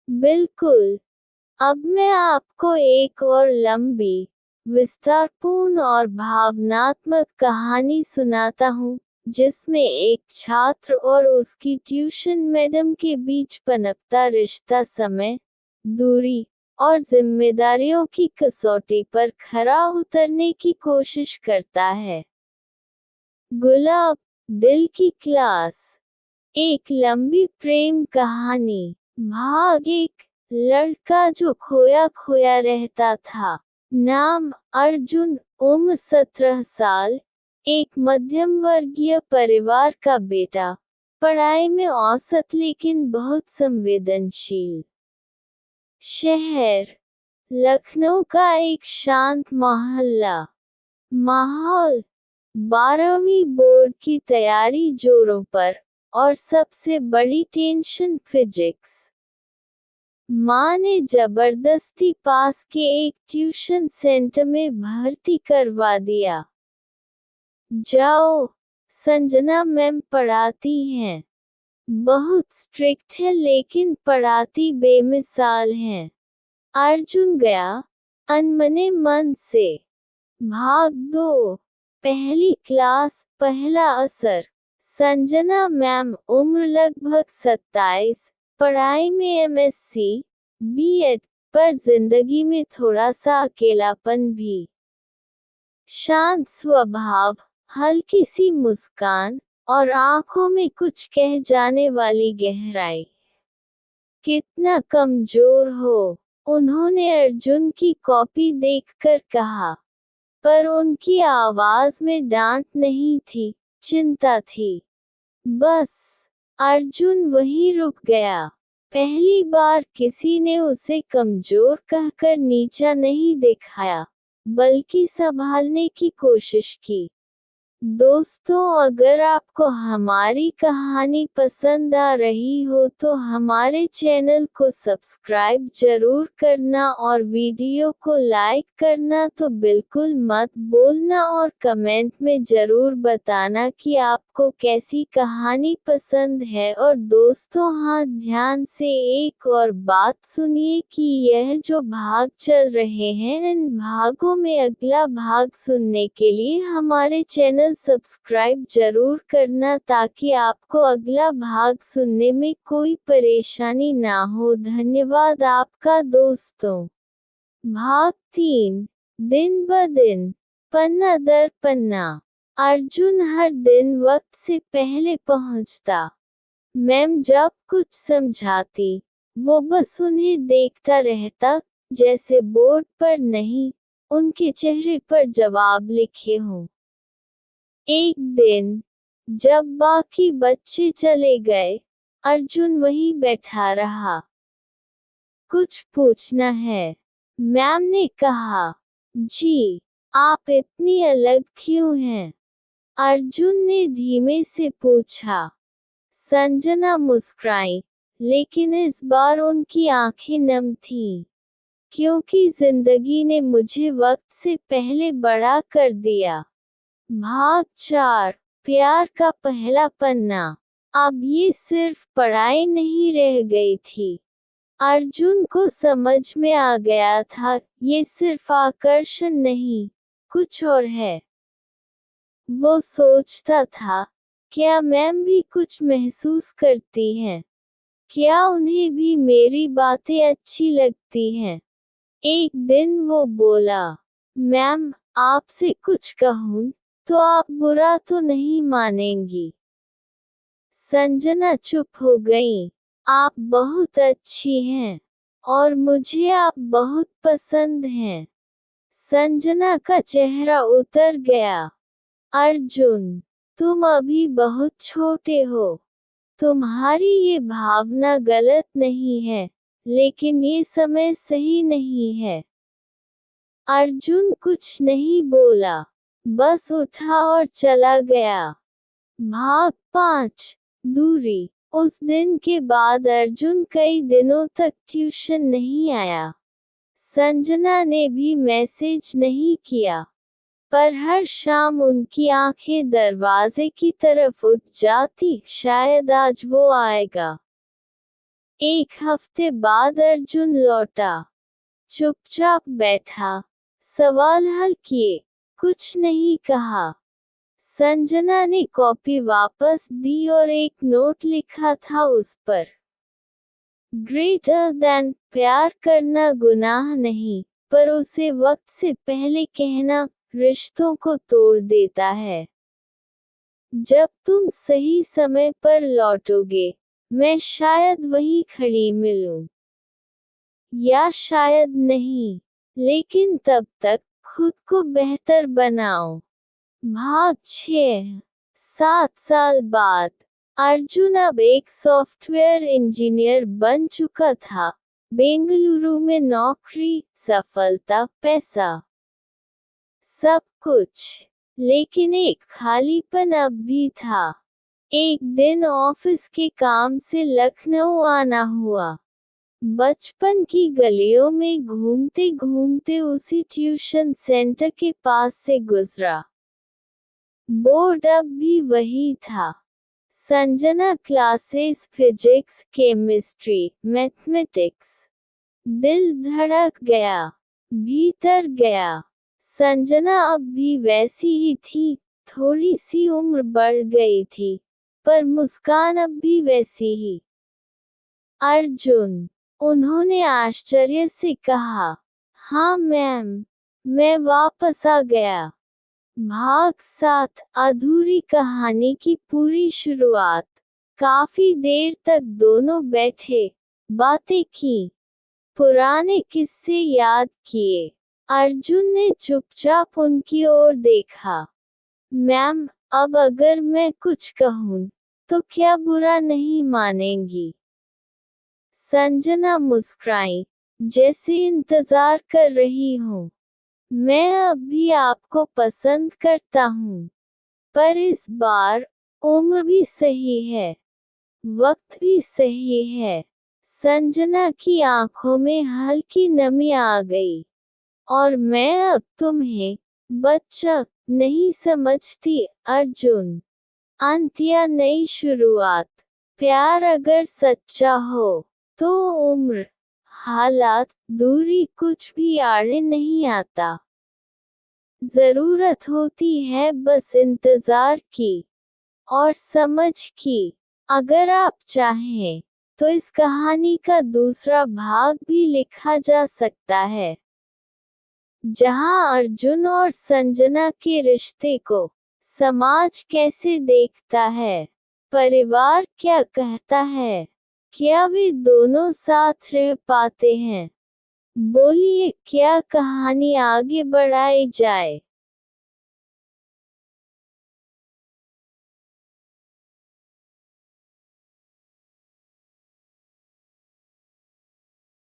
बिल्कुल। अब मैं आपको एक और लंबी, विस्तारपूर्ण और भावनात्मक कहानी सुनाता हूँ, जिसमें एक छात्र और उसकी ट्यूशन मैडम के बीच पनपता रिश्ता समय, दूरी और जिम्मेदारियों की कसौटी पर खरा उतरने की कोशिश करता है। गुलाब, दिल की क्लास। एक लंबी प्रेम कहानी। भाग एक। लड़का जो खोया खोया रहता था। नाम अर्जुन, उम्र 17 साल, एक मध्यम वर्गीय परिवार का बेटा, पढ़ाई में औसत लेकिन बहुत संवेदनशील। शहर, लखनऊ का एक शांत मोहल्ला। माहौल, 12वीं बोर्ड की तैयारी जोरों पर, और सबसे बड़ी टेंशन फिजिक्स। माँ ने जबरदस्ती पास के एक ट्यूशन सेंटर में भर्ती करवा दिया। जाओ, संजना मैम पढ़ाती हैं। बहुत स्ट्रिक्ट है लेकिन पढ़ाती बेमिसाल हैं। अर्जुन गया, अनमने मन से। भाग 2। पहली क्लास, पहला असर। संजना मैम, उम्र लगभग 27, पढ़ाई में एमएससी, बीएड, पर जिंदगी में थोड़ा सा अकेलापन भी। शांत स्वभाव, हल्की सी मुस्कान, और आंखों में कुछ कह जाने वाली गहराई। कितना कमजोर हो, उन्होंने अर्जुन की कॉपी देखकर कहा। पर उनकी आवाज में डांट नहीं थी, चिंता थी। बस, अर्जुन वहीं रुक गया। पहली बार किसी ने उसे कमजोर कहकर नीचा नहीं दिखाया, बल्कि संभालने की कोशिश की। दोस्तों, अगर आपको हमारी कहानी पसंद आ रही हो तो हमारे चैनल को सब्सक्राइब जरूर करना और वीडियो को लाइक करना तो बिल्कुल मत भूलना, और कमेंट में जरूर बताना कि आपको कैसी कहानी पसंद है। और दोस्तों, हाँ, ध्यान से एक और बात सुनिए कि यह जो भाग चल रहे हैं, इन भागों में अगला भाग सुनने के लिए हमारे चैनल सब्सक्राइब जरूर करना ताकि आपको अगला भाग सुनने में कोई परेशानी ना हो। धन्यवाद आपका दोस्तों। भाग 3। दिन ब दिन, पन्ना दर पन्ना। अर्जुन हर दिन वक्त से पहले पहुंचता। मैम जब कुछ समझाती, वो बस उन्हें देखता रहता, जैसे बोर्ड पर नहीं, उनके चेहरे पर जवाब लिखे हों। एक दिन, जब बाकी बच्चे चले गए, अर्जुन वहीं बैठा रहा। कुछ पूछना है? मैम ने कहा। जी, आप इतनी अलग क्यों हैं? अर्जुन ने धीमे से पूछा। संजना मुस्कुराई, लेकिन इस बार उनकी आंखें नम थीं। क्योंकि जिंदगी ने मुझे वक्त से पहले बड़ा कर दिया। भाग 4। प्यार का पहला पन्ना। अब ये सिर्फ पढ़ाई नहीं रह गई थी। अर्जुन को समझ में आ गया था, ये सिर्फ आकर्षण नहीं, कुछ और है। वो सोचता था, क्या मैम भी कुछ महसूस करती हैं? क्या उन्हें भी मेरी बातें अच्छी लगती हैं? एक दिन वो बोला, मैम, आपसे कुछ कहूँ तो आप बुरा तो नहीं मानेंगी? संजना चुप हो गई। आप बहुत अच्छी हैं, और मुझे आप बहुत पसंद हैं। संजना का चेहरा उतर गया। अर्जुन, तुम अभी बहुत छोटे हो। तुम्हारी ये भावना गलत नहीं है, लेकिन ये समय सही नहीं है। अर्जुन कुछ नहीं बोला, बस उठा और चला गया। भाग 5। दूरी। उस दिन के बाद अर्जुन कई दिनों तक ट्यूशन नहीं आया। संजना ने भी मैसेज नहीं किया, पर हर शाम उनकी आंखें दरवाजे की तरफ उठ जाती, शायद आज वो आएगा। एक हफ्ते बाद अर्जुन लौटा। चुपचाप बैठा, सवाल हल किए, कुछ नहीं कहा। संजना ने कॉपी वापस दी और एक नोट लिखा था उस पर। ग्रेटर देन, प्यार करना गुनाह नहीं, पर उसे वक्त से पहले कहना रिश्तों को तोड़ देता है। जब तुम सही समय पर लौटोगे, मैं शायद वहीं खड़ी मिलूं, या शायद नहीं, लेकिन तब तक खुद को बेहतर बनाओ। भाग 6। 7 साल बाद अर्जुन अब एक सॉफ्टवेयर इंजीनियर बन चुका था। बेंगलुरु में नौकरी, सफलता, पैसा, सब कुछ, लेकिन एक खालीपन अब भी था। एक दिन ऑफिस के काम से लखनऊ आना हुआ। बचपन की गलियों में घूमते घूमते उसी ट्यूशन सेंटर के पास से गुजरा। बोर्ड अब भी वही था। Sanjana classes physics, chemistry, mathematics. दिल धड़क गया, भीतर गया। संजना अब भी वैसी ही थी, थोड़ी सी उम्र बढ़ गई थी, पर मुस्कान अब भी वैसी ही। अर्जुन, उन्होंने आश्चर्य से कहा। हाँ मैम, मैं वापस आ गया। भाग 7। अधूरी कहानी की पूरी शुरुआत। काफी देर तक दोनों बैठे, बातें की, पुराने किस्से याद किए। अर्जुन ने चुपचाप उनकी ओर देखा। मैम, अब अगर मैं कुछ कहूँ, तो क्या बुरा नहीं मानेंगी? संजना मुस्कुराई, जैसे इंतजार कर रही हूँ। मैं अब भी आपको पसंद करता हूँ, पर इस बार उम्र भी सही है, वक्त भी सही है। संजना की आंखों में हल्की नमी आ गई। और मैं अब तुम्हें बच्चा नहीं समझती अर्जुन। अंत या नई शुरुआत, प्यार अगर सच्चा हो, तो उम्र, हालात, दूरी कुछ भी आड़े नहीं आता। जरूरत होती है बस इंतजार की और समझ की। अगर आप चाहें, तो इस कहानी का दूसरा भाग भी लिखा जा सकता है, जहां अर्जुन और संजना के रिश्ते को समाज कैसे देखता है, परिवार क्या कहता है, क्या वे दोनों साथ रह पाते हैं। बोलिए, क्या कहानी आगे बढ़ाई जाए?